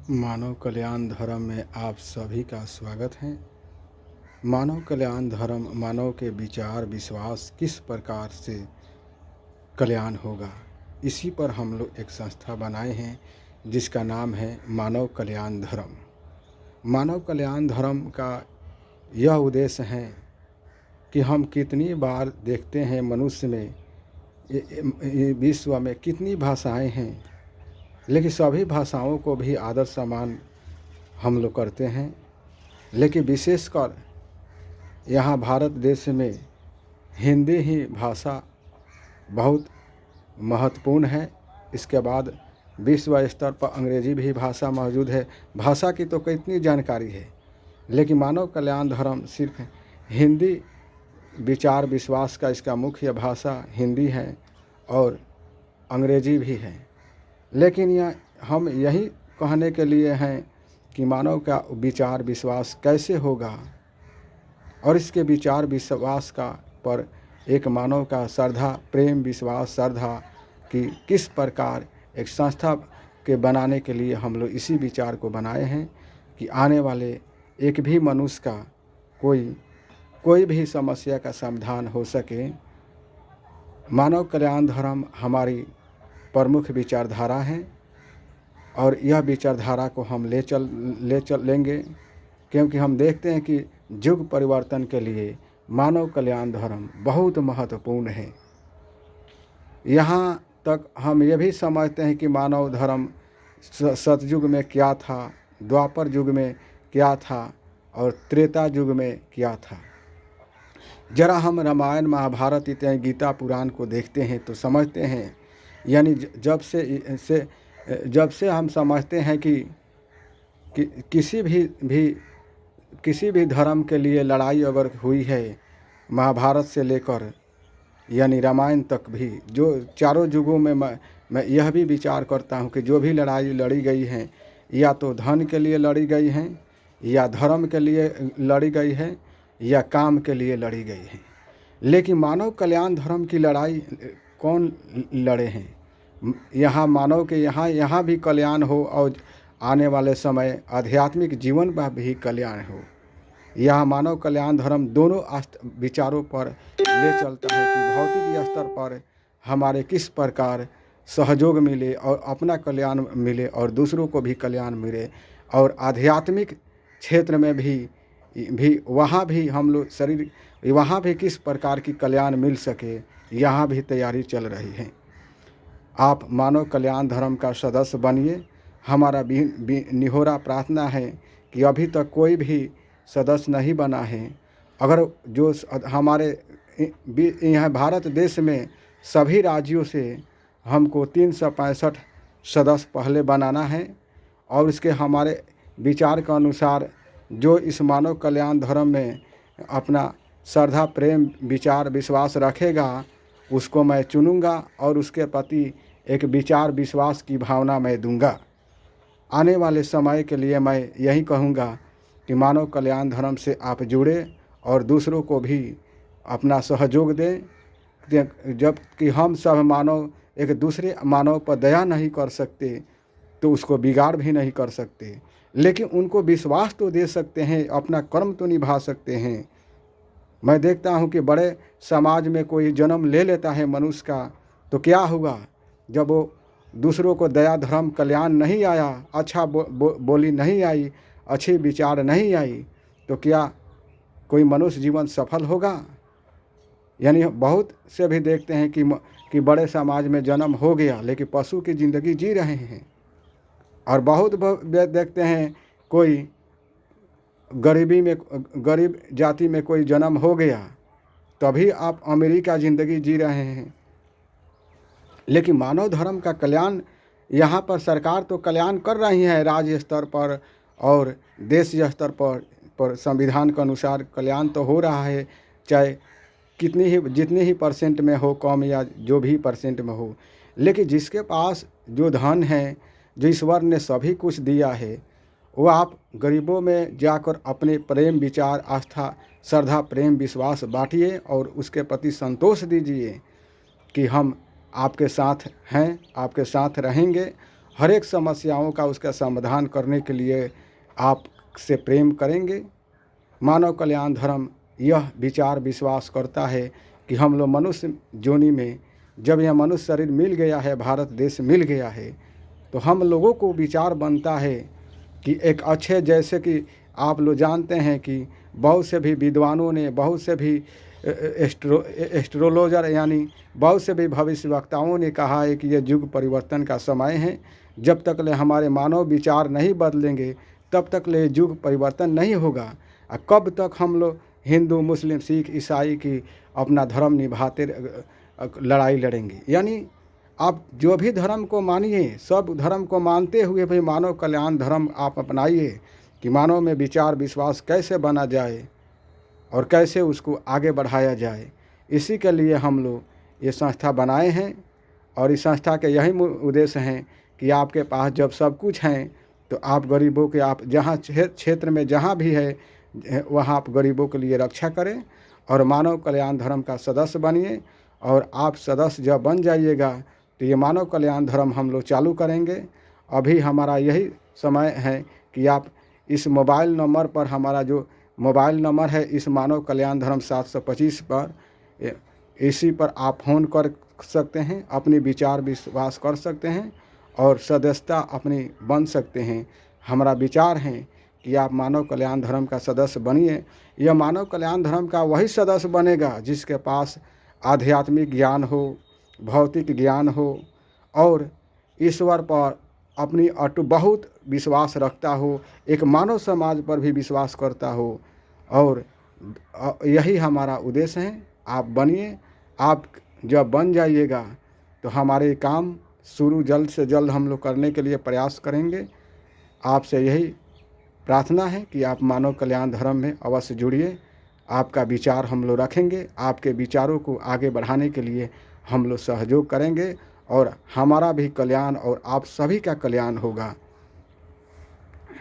मानव कल्याण धर्म में आप सभी का स्वागत है। मानव कल्याण धर्म मानव के विचार विश्वास किस प्रकार से कल्याण होगा, इसी पर हम लोग एक संस्था बनाए हैं जिसका नाम है मानव कल्याण धर्म। मानव कल्याण धर्म का यह उद्देश्य है कि हम कितनी बार देखते हैं मनुष्य में विश्व में कितनी भाषाएं हैं, लेकिन सभी भाषाओं को भी आदर सम्मान हम लोग करते हैं। लेकिन विशेषकर यहाँ भारत देश में हिंदी ही भाषा बहुत महत्वपूर्ण है। इसके बाद विश्व स्तर पर अंग्रेजी भी भाषा मौजूद है। भाषा की तो कितनी जानकारी है, लेकिन मानव कल्याण धर्म सिर्फ हिंदी विचार विश्वास का इसका मुख्य भाषा हिंदी है और अंग्रेजी भी है। लेकिन यह हम यही कहने के लिए हैं कि मानव का विचार विश्वास कैसे होगा और इसके विचार विश्वास का पर एक मानव का श्रद्धा प्रेम विश्वास श्रद्धा कि किस प्रकार एक संस्था के बनाने के लिए हम लोग इसी विचार को बनाए हैं कि आने वाले एक भी मनुष्य का कोई भी समस्या का समाधान हो सके। मानव कल्याण धर्म हमारी प्रमुख विचारधारा है और यह विचारधारा को हम ले चल लेंगे, क्योंकि हम देखते हैं कि युग परिवर्तन के लिए मानव कल्याण धर्म बहुत महत्वपूर्ण है। यहाँ तक हम ये भी समझते हैं कि मानव धर्म सतयुग में क्या था, द्वापर युग में क्या था और त्रेता युग में क्या था। जरा हम रामायण महाभारत इत्यादि गीता पुराण को देखते हैं तो समझते हैं, यानी जब से हम समझते हैं कि किसी भी धर्म के लिए लड़ाई अगर हुई है महाभारत से लेकर यानी रामायण तक भी, जो चारों युगों में मैं यह भी विचार करता हूँ कि जो भी लड़ाई लड़ी गई हैं या तो धन के लिए लड़ी गई हैं या धर्म के लिए लड़ी गई है या काम के लिए लड़ी गई है। लेकिन मानव कल्याण धर्म की लड़ाई कौन लड़े हैं? यहाँ मानव के यहाँ भी कल्याण हो और आने वाले समय आध्यात्मिक जीवन में भी कल्याण हो। यह मानव कल्याण धर्म दोनों विचारों पर ले चलता है कि भौतिक स्तर पर हमारे किस प्रकार सहयोग मिले और अपना कल्याण मिले और दूसरों को भी कल्याण मिले, और आध्यात्मिक क्षेत्र में भी वहाँ भी हम लोग शरीर वहाँ भी किस प्रकार की कल्याण मिल सके, यहाँ भी तैयारी चल रही है। आप मानव कल्याण धर्म का सदस्य बनिए। हमारा निहोरा प्रार्थना है कि अभी तक कोई भी सदस्य नहीं बना है। अगर जो हमारे यहाँ भारत देश में सभी राज्यों से हमको 365 सदस्य पहले बनाना है और इसके हमारे विचार के अनुसार जो इस मानव कल्याण धर्म में अपना श्रद्धा प्रेम विचार विश्वास रखेगा उसको मैं चुनूंगा और उसके प्रति एक विचार विश्वास की भावना मैं दूंगा। आने वाले समय के लिए मैं यही कहूँगा कि मानव कल्याण धर्म से आप जुड़े और दूसरों को भी अपना सहयोग दें। जबकि हम सब मानव एक दूसरे मानव पर दया नहीं कर सकते तो उसको बिगाड़ भी नहीं कर सकते, लेकिन उनको विश्वास तो दे सकते हैं, अपना कर्म तो निभा सकते हैं। मैं देखता हूँ कि बड़े समाज में कोई जन्म ले लेता है मनुष्य का, तो क्या हुआ जब वो दूसरों को दया धर्म कल्याण नहीं आया, अच्छा बोली नहीं आई, अच्छे विचार नहीं आई, तो क्या कोई मनुष्य जीवन सफल होगा? यानी बहुत से भी देखते हैं कि बड़े समाज में जन्म हो गया लेकिन पशु की ज़िंदगी जी रहे हैं, और बहुत देखते हैं कोई गरीब जाति में कोई जन्म हो गया तभी आप अमीरी का ज़िंदगी जी रहे हैं। लेकिन मानव धर्म का कल्याण यहाँ पर सरकार तो कल्याण कर रही है राज्य स्तर पर और देश स्तर पर संविधान के अनुसार कल्याण तो हो रहा है, चाहे जितनी ही परसेंट में हो, कम या जो भी परसेंट में हो। लेकिन जिसके पास जो धन है, जो ईश्वर ने सभी कुछ दिया है, वो आप गरीबों में जाकर अपने प्रेम विचार आस्था श्रद्धा प्रेम विश्वास बांटिए और उसके प्रति संतोष दीजिए कि हम आपके साथ हैं, आपके साथ रहेंगे हर एक समस्याओं का उसका समाधान करने के लिए आपसे प्रेम करेंगे। मानव कल्याण धर्म यह विचार विश्वास करता है कि हम लोग मनुष्य जोनी में जब यह मनुष्य शरीर मिल गया है, भारत देश मिल गया है, तो हम लोगों को विचार बनता है कि एक अच्छे, जैसे कि आप लोग जानते हैं कि बहुत से भी विद्वानों ने, बहुत से भी एस्ट्रोलॉजर यानी बहुत से भी भविष्यवक्ताओं ने कहा है कि यह युग परिवर्तन का समय है। जब तक ले हमारे मानव विचार नहीं बदलेंगे तब तक ले युग परिवर्तन नहीं होगा। कब तक हम लोग हिंदू, मुस्लिम, सिख, ईसाई की अपना धर्म निभाते लड़ाई लड़ेंगे। यानी आप जो भी धर्म को मानिए, सब धर्म को मानते हुए भी मानव कल्याण धर्म आप अपनाइए कि मानव में विचार विश्वास कैसे बना जाए और कैसे उसको आगे बढ़ाया जाए। इसी के लिए हम लोग ये संस्था बनाए हैं और इस संस्था के यही उद्देश्य हैं कि आपके पास जब सब कुछ हैं तो आप गरीबों के, आप जहाँ क्षेत्र में जहाँ भी है वहाँ आप गरीबों के लिए रक्षा करें और मानव कल्याण धर्म का सदस्य बनिए। और आप सदस्य जब बन जाइएगा तो ये मानव कल्याण धर्म हम लोग चालू करेंगे। अभी हमारा यही समय है कि आप इस मोबाइल नंबर पर, हमारा जो मोबाइल नंबर है इस मानव कल्याण धर्म 725 पर, इसी पर आप फ़ोन कर सकते हैं, अपनी विचार विश्वास कर सकते हैं और सदस्यता अपनी बन सकते हैं। हमारा विचार है कि आप मानव कल्याण धर्म का सदस्य बनिए। यह मानव कल्याण धर्म का वही सदस्य बनेगा जिसके पास आध्यात्मिक ज्ञान हो, भौतिक ज्ञान हो और ईश्वर पर अपनी बहुत विश्वास रखता हो, एक मानव समाज पर भी विश्वास करता हो। और यही हमारा उद्देश्य है। आप बनिए। आप जब बन जाइएगा तो हमारे काम शुरू जल्द से जल्द हम लोग करने के लिए प्रयास करेंगे। आपसे यही प्रार्थना है कि आप मानव कल्याण धर्म में अवश्य जुड़िए। आपका विचार हम लोग रखेंगे, आपके विचारों को आगे बढ़ाने के लिए हम लोग सहयोग करेंगे और हमारा भी कल्याण और आप सभी का कल्याण होगा।